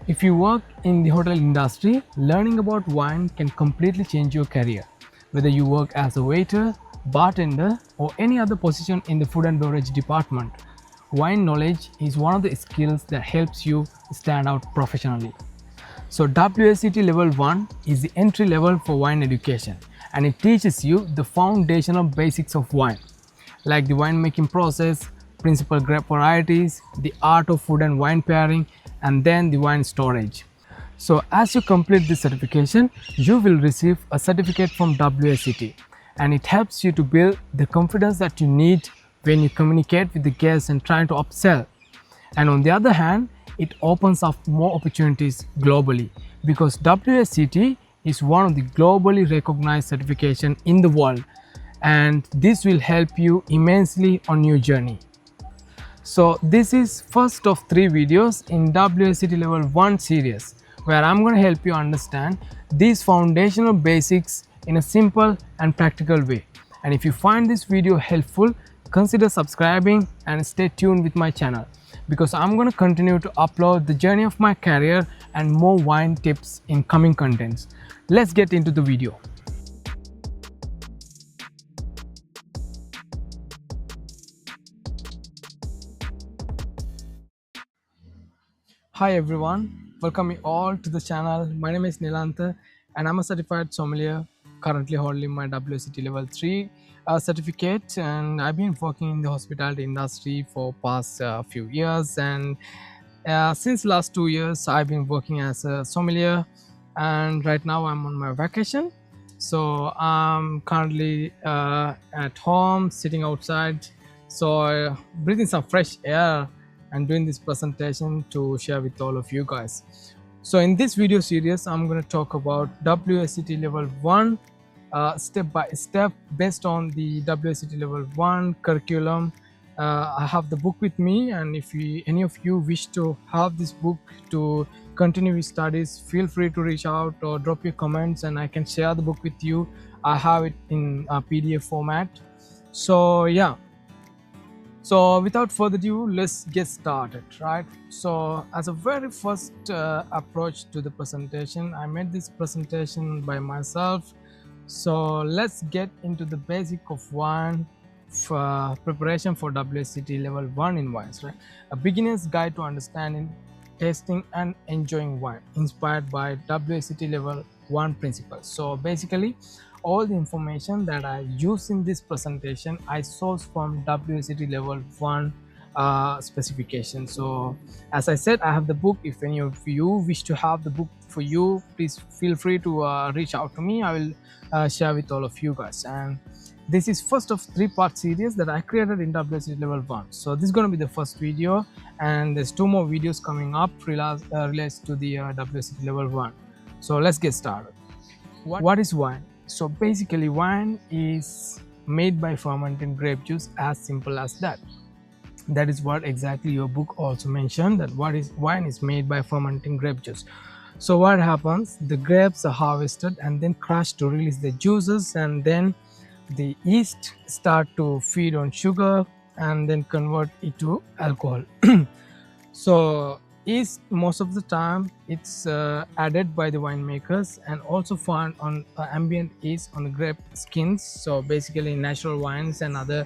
If you work in the hotel industry, learning about wine can completely change your career. Whether you work as a waiter, bartender, or any other position in the food and beverage department, wine knowledge is one of the skills that helps you stand out professionally. So, WSET Level 1 is the entry level for wine education, and it teaches you the foundational basics of wine, like the winemaking process, principal grape varieties, the art of food and wine pairing, and then the wine storage. So, as you complete this certification, you will receive a certificate from WSET, and it helps you to build the confidence that you need when you communicate with the guests and trying to upsell. And on the other hand, it opens up more opportunities globally because WSET is one of the globally recognized certification in the world, and this will help you immensely on your journey. So this is first of 3 videos in WSET Level 1 series where I'm going to help you understand these foundational basics in a simple and practical way. And if you find this video helpful, consider subscribing and stay tuned with my channel because I'm going to continue to upload the journey of my career and more wine tips in coming contents. Let's get into the video. Hi everyone, welcome you all to the channel. My name is Nilantha and I'm a certified sommelier, currently holding my WSET Level 3 certificate, and I've been working in the hospitality industry for past few years, and since last 2 years I've been working as a sommelier, and right now I'm on my vacation. So I'm currently at home sitting outside, so breathing some fresh air and doing this presentation to share with all of you guys. So in this video series I'm going to talk about WSET Level 1 step by step based on the WSET Level 1 curriculum. I have the book with me, and if any of you wish to have this book to continue your studies, feel free to reach out or drop your comments and I can share the book with you. I have it in a PDF format. So yeah, so without further ado, let's get started, right? So as a very first approach to the presentation, I made this presentation by myself. So let's get into the basic of wine preparation for WSET Level 1 in wines, right? A beginner's guide to understanding, tasting and enjoying wine, inspired by WSET Level 1 principles. So basically, all the information that I use in this presentation I source from WSET Level 1 specification. So as I said, I have the book. If any of you wish to have the book for you, please feel free to reach out to me. I will share with all of you guys. And this is first of 3-part series that I created in WSET Level 1. So this is going to be the first video, and there's 2 more videos coming up related to the WSET Level 1. So let's get started. What is wine? So basically, wine is made by fermenting grape juice, as simple as that. That is what exactly your book also mentioned, that wine is made by fermenting grape juice. So what happens, the grapes are harvested and then crushed to release the juices, and then the yeast start to feed on sugar and then convert it to alcohol. So yeast, most of the time it's added by the winemakers and also found on ambient yeast on the grape skins. So basically natural wines and other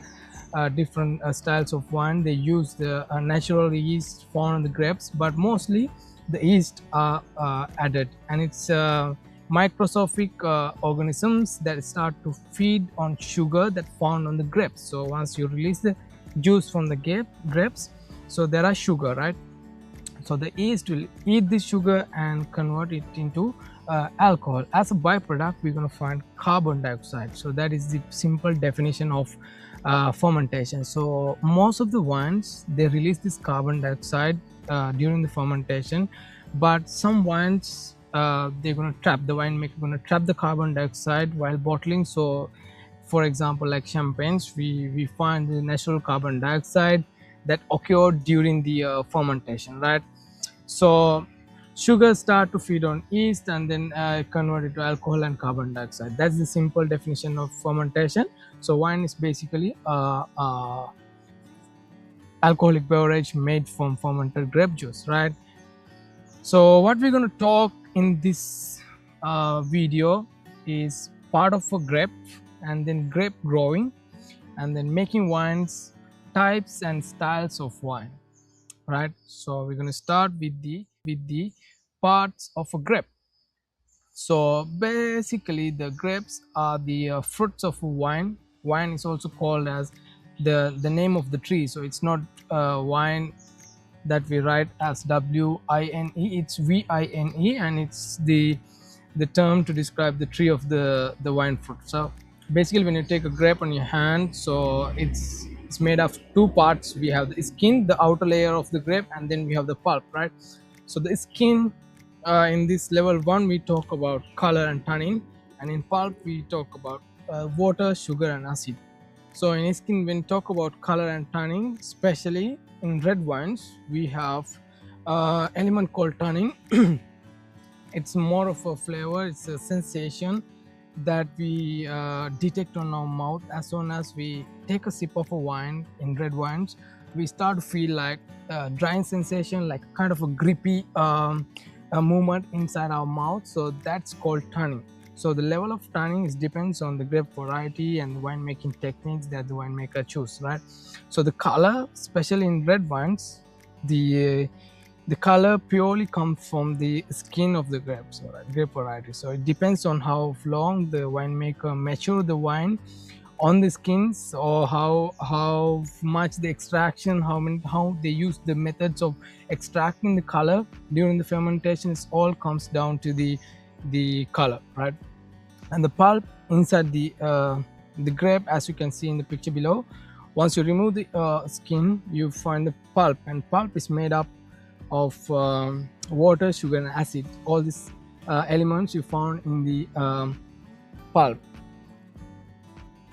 different styles of wine, they use the natural yeast found on the grapes, but mostly the yeast are added, and it's microscopic organisms that start to feed on sugar that found on the grapes. So once you release the juice from the grapes, so there are sugar, right? So the yeast will eat this sugar and convert it into alcohol. As a byproduct, we're going to find carbon dioxide. So that is the simple definition of fermentation. So most of the wines, they release this carbon dioxide during the fermentation, but some wines they're going to trap, the winemaker going to trap the carbon dioxide while bottling. So for example, like champagnes, we find the natural carbon dioxide that occurred during the fermentation, right? So sugars start to feed on yeast and then convert it to alcohol and carbon dioxide. That's the simple definition of fermentation. So wine is basically alcoholic beverage made from fermented grape juice, right? So what we're going to talk in this video is part of a grape, and then grape growing, and then making wines, types and styles of wine, right? So we're going to start with the parts of a grape. So basically the grapes are the fruits of wine. Wine is also called as the name of the tree, so it's not wine that we write as W-I-N-E, it's V-I-N-E, and it's the term to describe the tree of the wine fruit. So basically when you take a grape on your hand, so it's made of two parts. We have the skin, the outer layer of the grape, and then we have the pulp, right? So the skin, in this level 1 we talk about color and tannin, and in pulp we talk about water, sugar and acid. So in skin, when we talk about color and tannin, especially in red wines, we have element called tannin. It's more of a flavor, it's a sensation that we detect on our mouth as soon as we take a sip of a wine. In red wines, we start to feel like drying sensation, like kind of a grippy a movement inside our mouth. So that's called tannin. So the level of tannin is depends on the grape variety and the winemaking techniques that the winemaker choose, right? So the color, especially in red wines, the color purely comes from the skin of the grapes, or grape variety. So it depends on how long the winemaker mature the wine on the skins, or how much the extraction, how they use the methods of extracting the color during the fermentation. It all comes down to the color, right? And the pulp inside the grape, as you can see in the picture below. Once you remove the skin, you find the pulp, and pulp is made up of water, sugar and acid. All these elements you found in the pulp.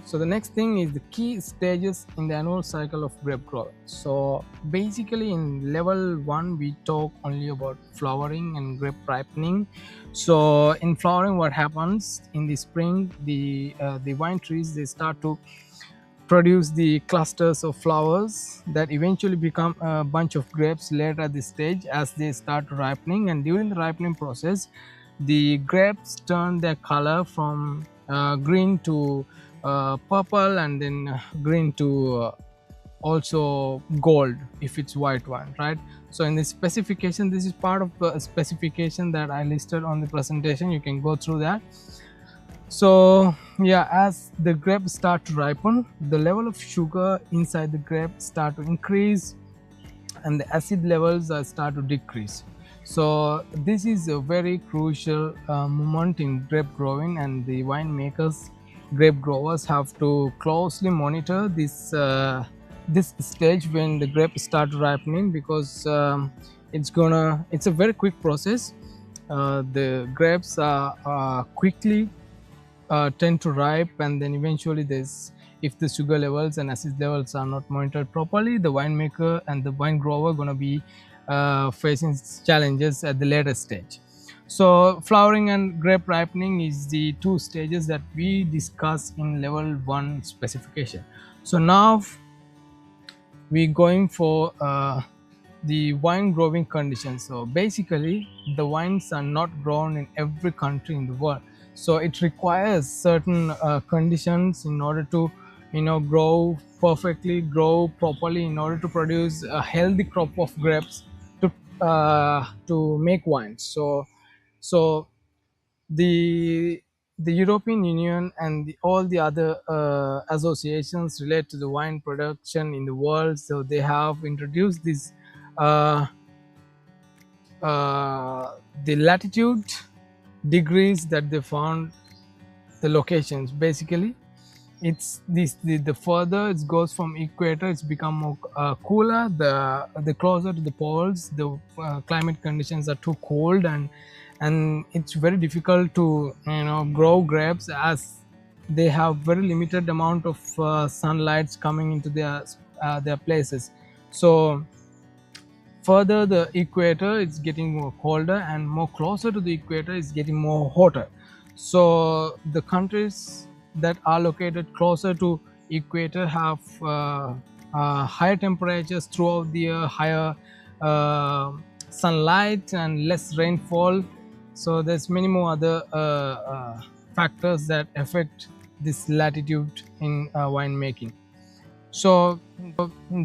So the next thing is the key stages in the annual cycle of grape growth. So basically in level 1 we talk only about flowering and grape ripening. So in flowering, what happens in the spring, the wine trees, they start to produce the clusters of flowers that eventually become a bunch of grapes later at this stage as they start ripening. And during the ripening process, the grapes turn their color from green to purple, and then green to also gold if it's white one, right? So in the specification, this is part of the specification that I listed on the presentation. You can go through that. So yeah, as the grapes start to ripen, the level of sugar inside the grape start to increase, and the acid levels start to decrease. So this is a very crucial moment in grape growing, and the winemakers, grape growers, have to closely monitor this stage when the grapes start ripening, because it's a very quick process. The grapes are quickly tend to ripe, and then eventually there's, if the sugar levels and acid levels are not monitored properly, the winemaker and the wine grower going to be facing challenges at the later stage. So flowering and grape ripening is the two stages that we discuss in level 1 specification. So now we're going for the wine growing conditions. So basically the wines are not grown in every country in the world, so it requires certain conditions in order to grow perfectly, grow properly, in order to produce a healthy crop of grapes to make wine. So the European Union and all the other associations related to the wine production in the world, so they have introduced this uh, the latitude degrees that they found the locations. Basically, it's the further it goes from equator, it's become more cooler. The closer to the poles, the climate conditions are too cold, and it's very difficult to grow grapes, as they have very limited amount of sunlight coming into their places. So further the equator, it's getting more colder, and more closer to the equator, it's getting more hotter. So the countries that are located closer to equator have higher temperatures throughout the year, higher uh, sunlight and less rainfall. So there's many more other factors that affect this latitude in winemaking. So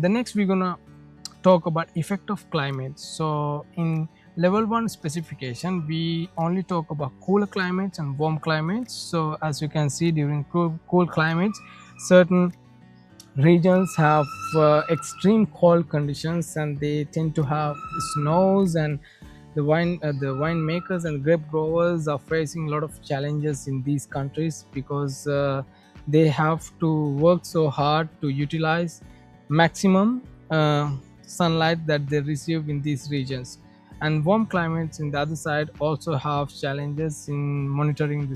the next we're gonna talk about effect of climate. So in level 1 specification, we only talk about cooler climates and warm climates. So as you can see, during cool climates, certain regions have extreme cold conditions, and they tend to have snows, and the winemakers and grape growers are facing a lot of challenges in these countries because they have to work so hard to utilize maximum sunlight that they receive in these regions. And warm climates in the other side also have challenges in monitoring the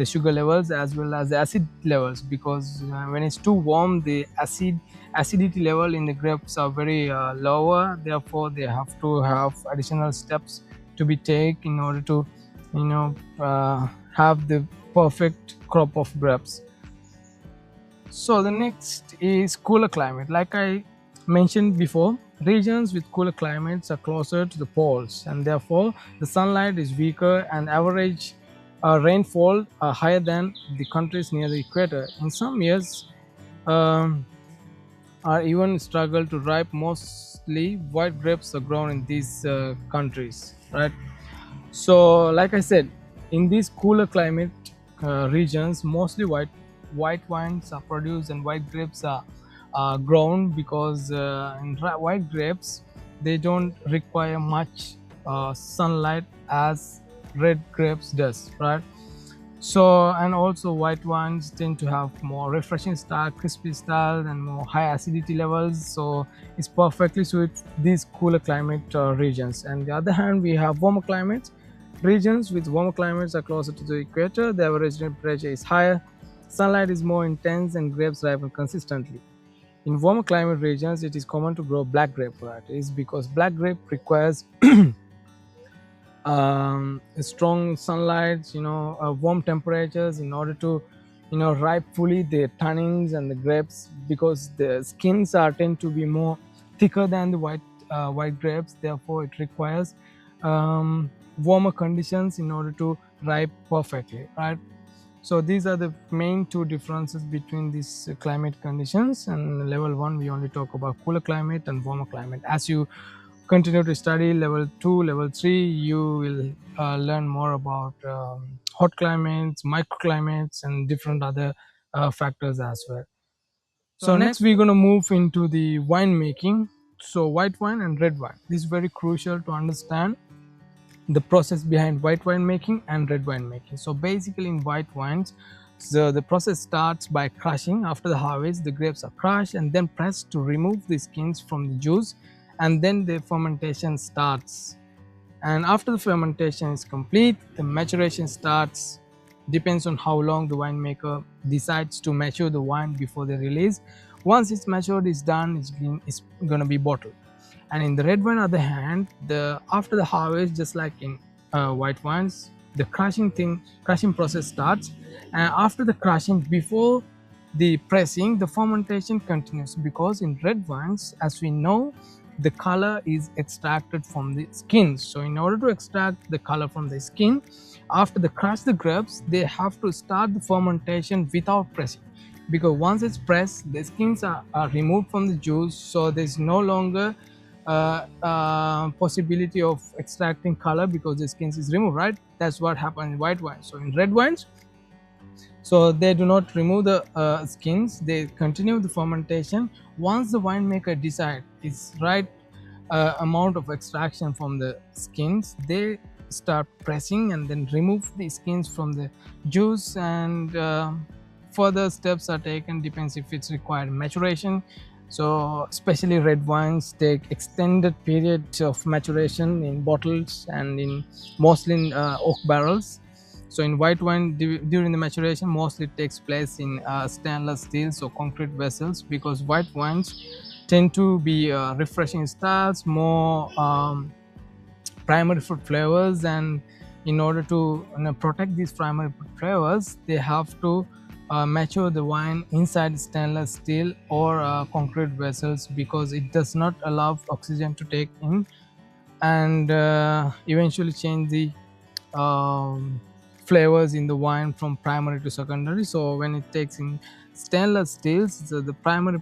sugar levels as well as the acid levels, because when it's too warm, the acidity level in the grapes are very lower. Therefore they have to have additional steps to be taken in order to have the perfect crop of grapes. So the next is cooler climate. Like I mentioned before, regions with cooler climates are closer to the poles, and therefore the sunlight is weaker and average rainfall are higher than the countries near the equator. In some years, um, are even struggle to ripe. Mostly white grapes are grown in these countries, right? So like I said, in these cooler climate regions, mostly white wines are produced and white grapes are grown, because in white grapes they don't require much sunlight as red grapes does, right? So, and also white wines tend to have more refreshing style, crispy style, and more high acidity levels. So it's perfectly suited these cooler climate regions. And the other hand, we have warmer climates. Regions with warmer climates are closer to the equator. The average temperature is higher. Sunlight is more intense and grapes ripen consistently. In warmer climate regions, it is common to grow black grape varieties because black grape requires strong sunlight, warm temperatures in order to ripe fully the tannins and the grapes, because the skins are tend to be more thicker than the white grapes. Therefore it requires warmer conditions in order to ripe perfectly, right? So these are the main two differences between these climate conditions. And level 1 we only talk about cooler climate and warmer climate. As you continue to study level 2, level 3, you will learn more about hot climates, microclimates, and different other factors as well. So next we're going to move into the wine making. So white wine and red wine, this is very crucial to understand the process behind white wine making and red wine making. So basically in white wines, so the process starts by crushing. After the harvest, the grapes are crushed and then pressed to remove the skins from the juice, and then the fermentation starts. And after the fermentation is complete, the maturation starts. Depends on how long the winemaker decides to mature the wine before they release. Once it's matured, it's done, it's going to be bottled. And in the red wine, on the other hand, the after the harvest, just like in white wines, the crushing process starts. And after the crushing, before the pressing, the fermentation continues, because in red wines, as we know, the color is extracted from the skin. So in order to extract the color from the skin, after they crush the grapes, they have to start the fermentation without pressing, because once it's pressed, the skins are removed from the juice, so there's no longer possibility of extracting color because the skins is removed, right? That's what happens in white wine. So in red wines, so they do not remove the skins, they continue the fermentation. Once the winemaker decide it's right amount of extraction from the skins, they start pressing and then remove the skins from the juice. And further steps are taken, depends if it's required maturation. So especially red wines take extended periods of maturation in bottles and in mostly in oak barrels. So in white wine, during the maturation, mostly takes place in stainless steel, so concrete vessels, because white wines tend to be refreshing styles, more primary fruit flavors. And in order to protect these primary fruit flavors, they have to mature the wine inside stainless steel or concrete vessels, because it does not allow oxygen to take in and eventually change the um, flavors in the wine from primary to secondary. So when it takes in stainless steels, the primary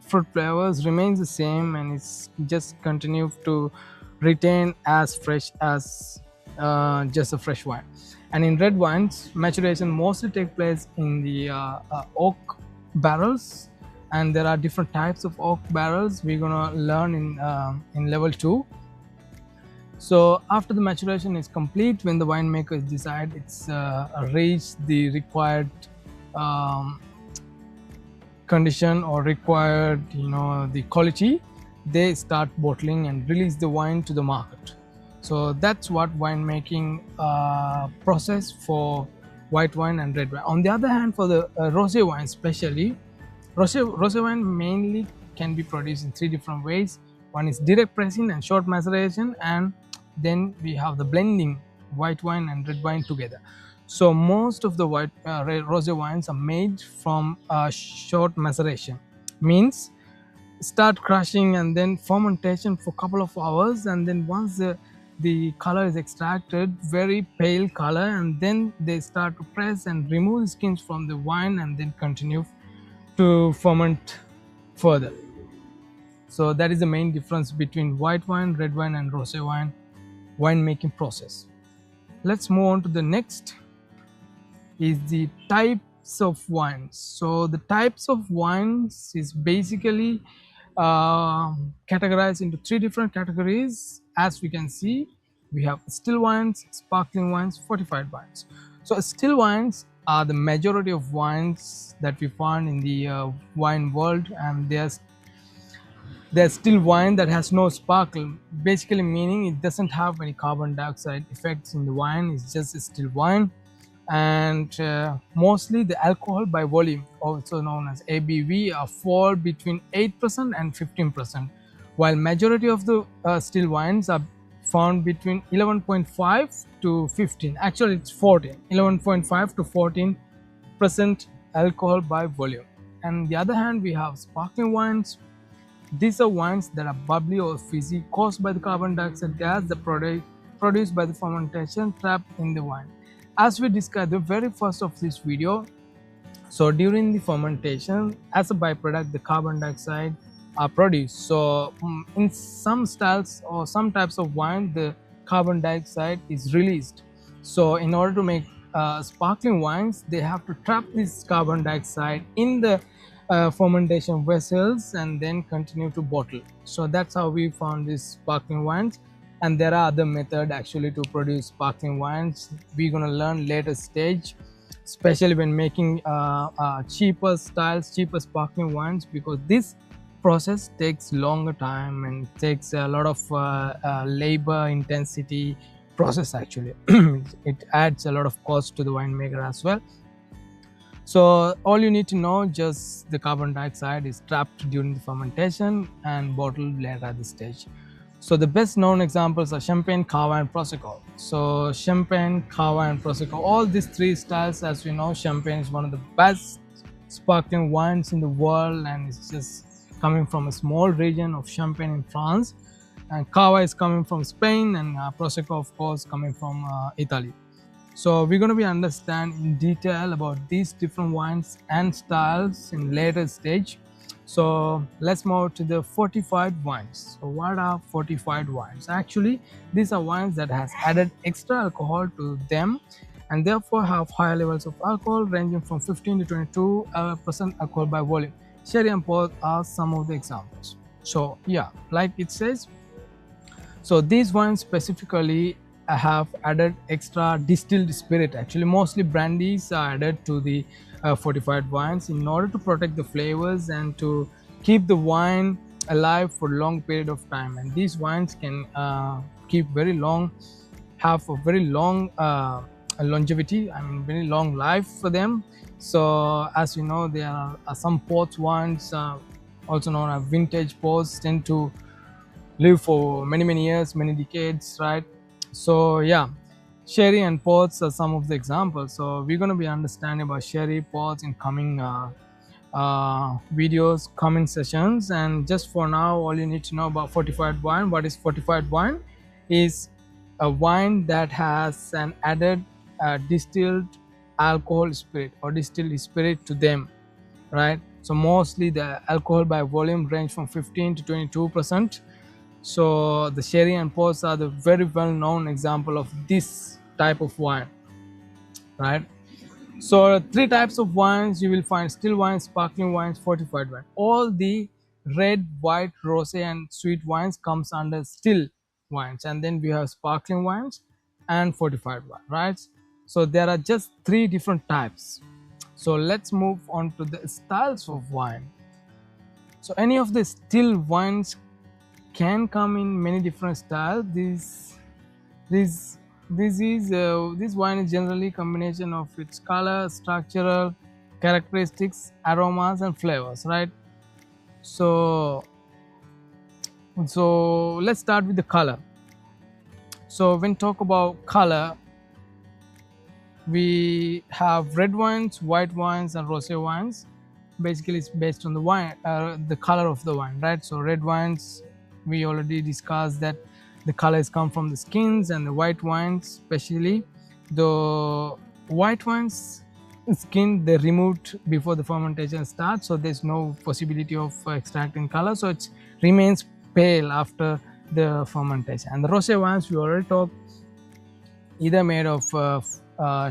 fruit flavors remains the same, and it's just continue to retain as fresh as just a fresh wine. And in red wines, maturation mostly take place in the oak barrels, and there are different types of oak barrels we're gonna learn in level 2. So after the maturation is complete, when the winemakers decide it's reached the required um, condition or required, the quality, they start bottling and release the wine to the market. So that's what winemaking process for white wine and red wine. On the other hand, for the rosé wine especially, rosé wine mainly can be produced in three different ways. One is direct pressing and short maceration, and then we have the blending white wine and red wine together. So most of the white rosé wines are made from short maceration, means start crushing and then fermentation for a couple of hours, and then once the color is extracted, very pale color, and then they start to press and remove the skins from the wine and then continue to ferment further. So that is the main difference between white wine, red wine, and rosé wine winemaking process. Let's move on to the next, is the types of wines. So the types of wines is basically categorized into three different categories. As we can see, we have still wines, sparkling wines, fortified wines. So still wines are the majority of wines that we find in the wine world, and there's still wine that has no sparkle, basically meaning it doesn't have any carbon dioxide effects in the wine. It's just a still wine. And mostly the alcohol by volume, also known as ABV, fall between 8% and 15%, while majority of the still wines are found between 11.5 to 15. Actually it's 14, 11.5 to 14% alcohol by volume. And on the other hand, we have sparkling wines. These are wines that are bubbly or fizzy, caused by the carbon dioxide gas that produced by the fermentation trapped in the wine. As we discussed the very first of this video, so during the fermentation, as a byproduct, the carbon dioxide are produced. So in some styles or some types of wine, the carbon dioxide is released. So in order to make sparkling wines, they have to trap this carbon dioxide in the fermentation vessels and then continue to bottle. So that's how we found these sparkling wines. And there are other methods actually to produce sparkling wines we're going to learn later stage, especially when making cheaper styles, cheaper sparkling wines, because this process takes longer time and takes a lot of labor intensity process actually. It adds a lot of cost to the winemaker as well. So all you need to know, just the carbon dioxide is trapped during the fermentation and bottled later at the stage. So the best known examples are Champagne, Cava, and Prosecco. So Champagne, Cava, and Prosecco, all these three styles, as we know, Champagne is one of the best sparkling wines in the world, and it's just coming from a small region of Champagne in France. And Cava is coming from Spain, and Prosecco, of course, coming from Italy. So we're going to be understand in detail about these different wines and styles in later stage. So let's move to the fortified wines. So what are fortified wines? Actually, these are wines that has added extra alcohol to them and therefore have higher levels of alcohol, ranging from 15 to 22% alcohol by volume. Sherry and port are some of the examples. So yeah, like it says, so these wines specifically have added extra distilled spirit. Actually, mostly brandies are added to the fortified wines in order to protect the flavors and to keep the wine alive for a long period of time. And these wines can keep very long, have a very long longevity, I mean very long life for them. So as you know, there are some port wines, also known as vintage ports, tend to live for many years, many decades, right? So yeah, sherry and ports are some of the examples. So we're going to be understanding about sherry, ports in coming videos, coming sessions. And just for now, all you need to know about fortified wine. What is fortified wine? is a wine that has an added distilled alcohol spirit or distilled spirit to them, right? So mostly the alcohol by volume range from 15 to 22%. So the sherry and port are the very well known example of this type of wine, right? So three types of wines you will find: still wines, sparkling wines, fortified wine. All the red, white, rosé and sweet wines comes under still wines, and then we have sparkling wines and fortified wine, right? So there are just three different types. So let's move on to the styles of wine. So any of the still wines can come in many different styles. This this wine is generally combination of its color, structural characteristics, aromas, and flavors, right? So let's start with the color. So when talk about color, we have red wines, white wines, and rosé wines. Basically it's based on the wine, the color of the wine, right? So red wines, we already discussed that the colors come from the skins, and the white wines especially, the white wines skin they removed before the fermentation starts, so there's no possibility of extracting color, so it remains pale after the fermentation. And the rosé wines we already talked, either made of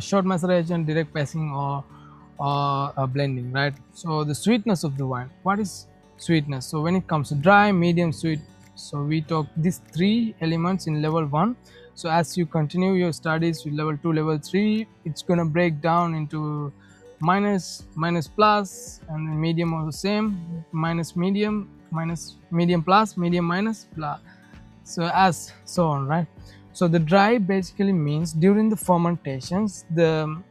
short maceration, direct passing, or blending, right? So the sweetness of the wine. What is sweetness? So when it comes to dry, medium, sweet, so we talk these three elements in level 1. So as you continue your studies with level 2, level 3, it's going to break down into minus, minus plus, and then medium also same, minus medium, minus medium plus, medium minus plus, so as so on, right? So the dry basically means during the fermentations the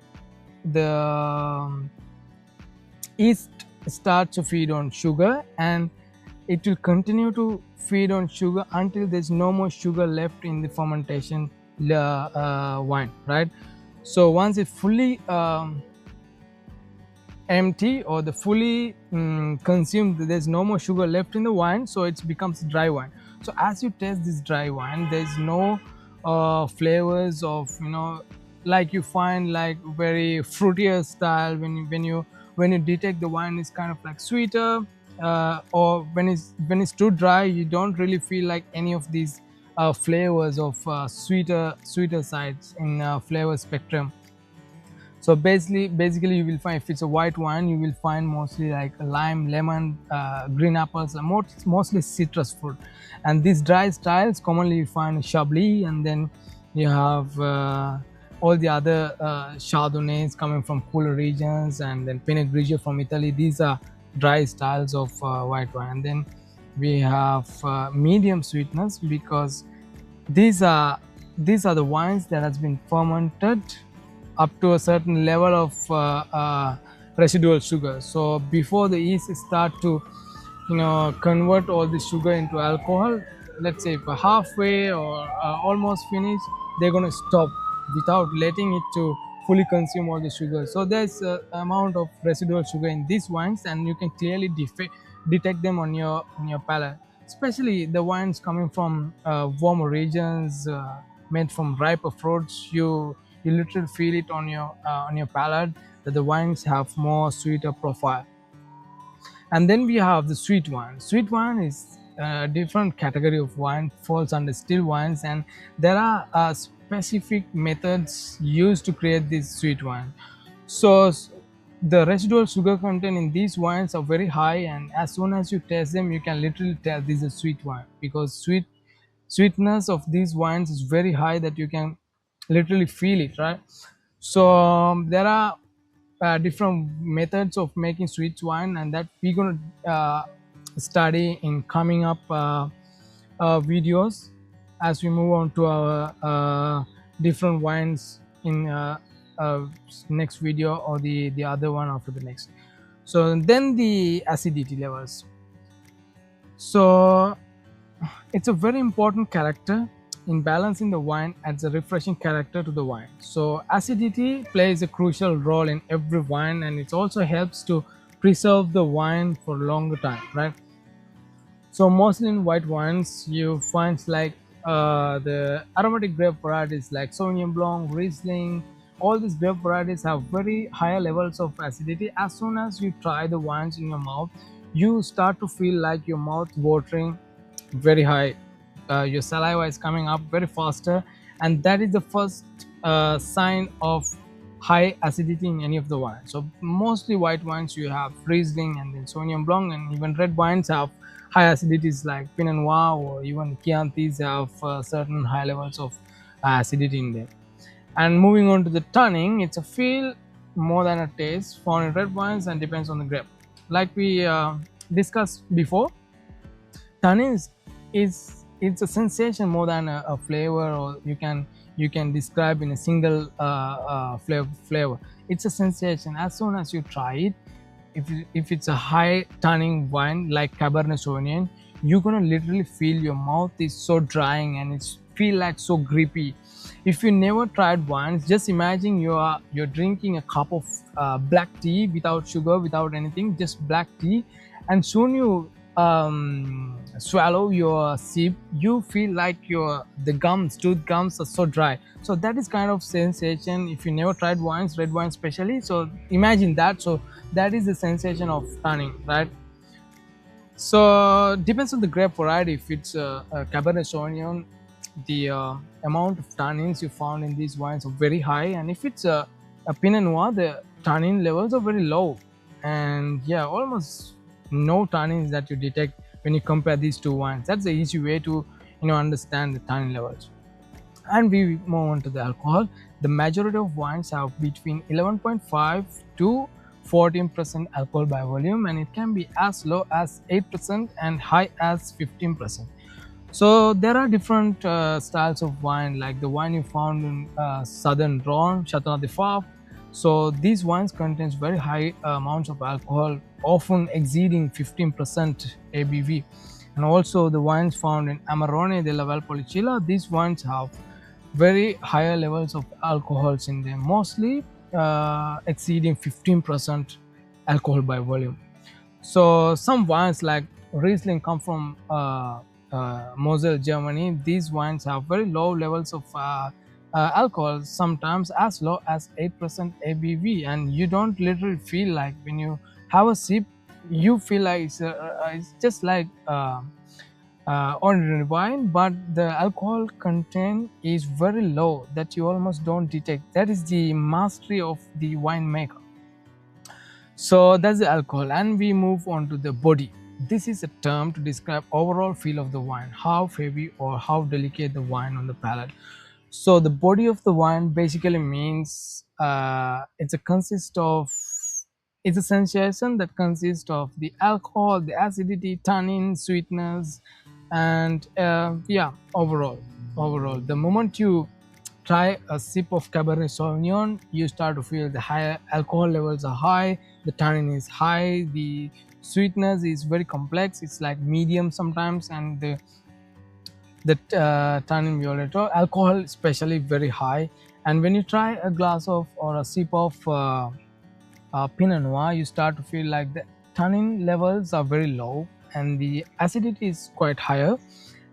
yeast starts to feed on sugar, and it will continue to feed on sugar until there's no more sugar left in the fermentation wine, right? So once it fully empty, or the fully consumed, there's no more sugar left in the wine, so it becomes dry wine. So as you taste this dry wine, there's no flavors of, like you find like very fruitier style. When you detect the wine is kind of like sweeter, or when it's too dry, you don't really feel like any of these flavors of sweeter sides in flavor spectrum. So basically you will find, if it's a white wine, you will find mostly like lime, lemon, green apples, and mostly citrus fruit. And these dry styles commonly you find chablis, and then you have all the other chardonnays coming from cooler regions, and then pinot grigio from Italy. These are dry styles of white wine. And then we have medium sweetness, because these are the wines that has been fermented up to a certain level of residual sugar. So before the yeast start to convert all the sugar into alcohol, let's say for halfway or almost finished, they're going to stop without letting it to fully consume all the sugar. So there's a amount of residual sugar in these wines, and you can clearly detect them on your palate, especially the wines coming from warmer regions, made from riper fruits. You literally feel it on your palate that the wines have more sweeter profile. And then we have the sweet wine. Sweet wine is a different category of wine, falls under still wines, and there are specific methods used to create this sweet wine. So the residual sugar content in these wines are very high, and as soon as you taste them, you can literally tell this is a sweet wine, because sweetness of these wines is very high that you can literally feel it, right? So there are different methods of making sweet wine, and that we're going to study in coming up videos as we move on to our different wines in uh, next video, or the other one after the next. So then the acidity levels. So it's a very important character in balancing the wine, adds a refreshing character to the wine. So acidity plays a crucial role in every wine, and it also helps to preserve the wine for a longer time, right? So mostly in white wines, you find like the aromatic grape varieties like Sauvignon Blanc, Riesling, all these grape varieties have very higher levels of acidity. As soon as you try the wines in your mouth, you start to feel like your mouth watering very high. Your saliva is coming up very faster, and that is the first sign of high acidity in any of the wines. So mostly white wines you have Riesling and then Sauvignon Blanc, and even red wines have high acidities like Pinot Noir or even Chiantis have certain high levels of acidity in them. And moving on to the tannin, it's a feel more than a taste found in red wines and depends on the grape. Like we discussed before, tannin is it's a sensation more than a flavor, or you can describe in a single flavor. It's a sensation. As soon as you try it, if it's a high tannin wine like Cabernet Sauvignon, you're gonna literally feel your mouth is so drying and it's feel like so grippy. If you never tried wines, just imagine you're drinking a cup of black tea without sugar, without anything, just black tea, and soon you swallow your sip, you feel like your the gums, tooth gums are so dry. So that is kind of sensation. If you never tried wines, red wine especially, so imagine that. So that is the sensation of tannin, right? So depends on the grape variety. If it's a Cabernet Sauvignon, the amount of tannins you found in these wines are very high, and if it's a Pinot Noir, the tannin levels are very low, and yeah, almost no tannins that you detect when you compare these two wines. That's the easy way to understand the tannin levels. And we move on to the alcohol. The majority of wines have between 11.5 to 14% alcohol by volume, and it can be as low as 8% and high as 15%. So there are different styles of wine, like the wine you found in southern Rhone, Chateau de Faf. So these wines contains very high amounts of alcohol, often exceeding 15% ABV. And also the wines found in Amarone de la Valpolicella, these wines have very higher levels of alcohols in them, mostly exceeding 15% alcohol by volume. So some wines like Riesling come from Moselle, Germany. These wines have very low levels of alcohol, sometimes as low as 8% ABV, and you don't literally feel like when you have a sip, you feel like it's just like ordinary wine, but the alcohol content is very low that you almost don't detect. That is the mastery of the winemaker. So that's the alcohol, and we move on to the body. This is a term to describe overall feel of the wine, how heavy or how delicate the wine on the palate. So the body of the wine basically means it's a sensation that consists of the alcohol, the acidity, tannin, sweetness, and yeah, overall, the moment you try a sip of Cabernet Sauvignon, you start to feel the higher alcohol levels are high, the tannin is high, the sweetness is very complex. It's like medium sometimes, and the tannin violetto, alcohol especially very high. And when you try a glass of or a sip of Pinot Noir, you start to feel like the tannin levels are very low and the acidity is quite higher,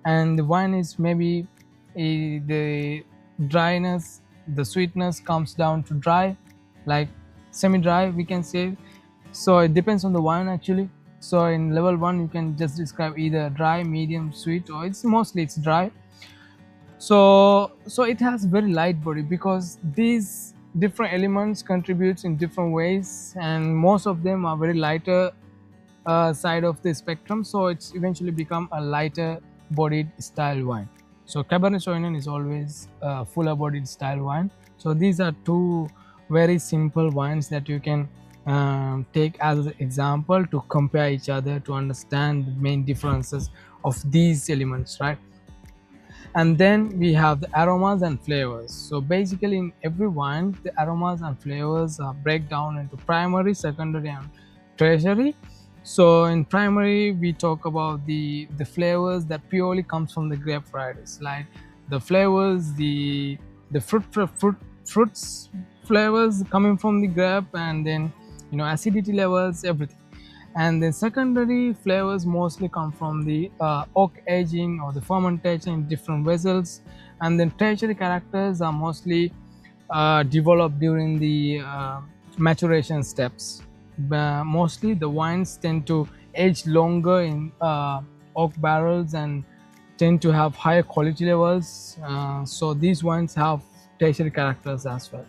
and the wine is maybe the dryness, the sweetness comes down to dry, like semi-dry we can say. So it depends on the wine actually. So in level 1 you can just describe either dry, medium, sweet, or it's dry. So it has very light body because these different elements contributes in different ways, and most of them are very lighter side of the spectrum, so it's eventually become a lighter bodied style wine. So Cabernet Sauvignon is always a fuller bodied style wine. So these are two very simple wines that you can take as an example to compare each other to understand the main differences of these elements, right? And then we have the aromas and flavors. So basically in every wine, the aromas and flavors break down into primary, secondary, and tertiary. So in primary we talk about the flavors that purely comes from the grape varieties, like the flavors, the fruits flavors coming from the grape, and then acidity levels, everything. And the secondary flavors mostly come from the oak aging or the fermentation in different vessels. And then tertiary characters are mostly developed during the maturation steps. Mostly the wines tend to age longer in oak barrels and tend to have higher quality levels. So these wines have tertiary characters as well.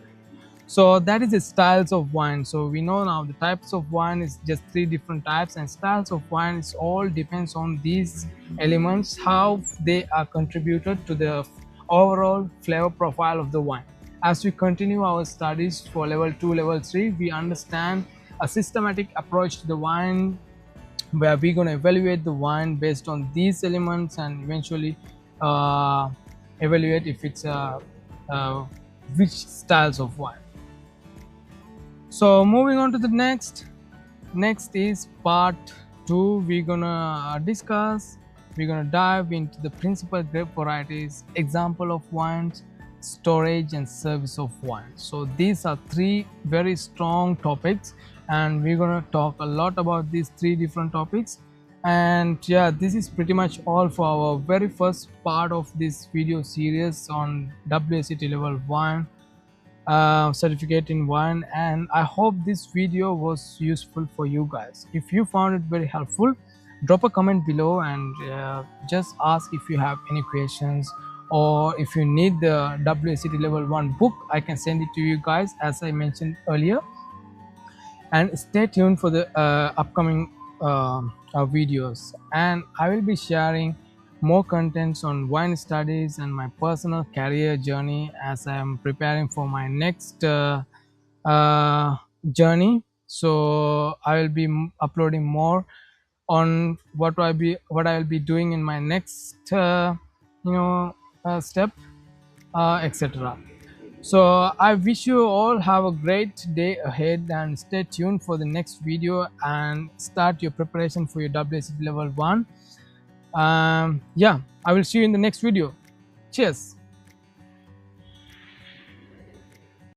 So that is the styles of wine. So we know now the types of wine is just three different types, and styles of wine is all depends on these elements, how they are contributed to the overall flavor profile of the wine. As we continue our studies for level 2, level 3, we understand a systematic approach to the wine, where we're going to evaluate the wine based on these elements and eventually uh, evaluate if it's uh, which styles of wine. So moving on to the next is part 2. We're gonna dive into the principal grape varieties, example of wines, storage and service of wine. So these are three very strong topics, and we're gonna talk a lot about these three different topics. And yeah, this is pretty much all for our very first part of this video series on WSET level 1 certificate in wine. And I hope this video was useful for you guys. If you found it very helpful, drop a comment below and just ask if you have any questions, or if you need the WSET level 1 book, I can send it to you guys as I mentioned earlier. And stay tuned for the upcoming videos, and I will be sharing more contents on wine studies and my personal career journey as I am preparing for my next uh, journey. So I will be uploading more on what I will be doing in my next you know step, etc. So I wish you all have a great day ahead, and stay tuned for the next video and start your preparation for your WSET level 1. Yeah, I will see you in the next video. Cheers.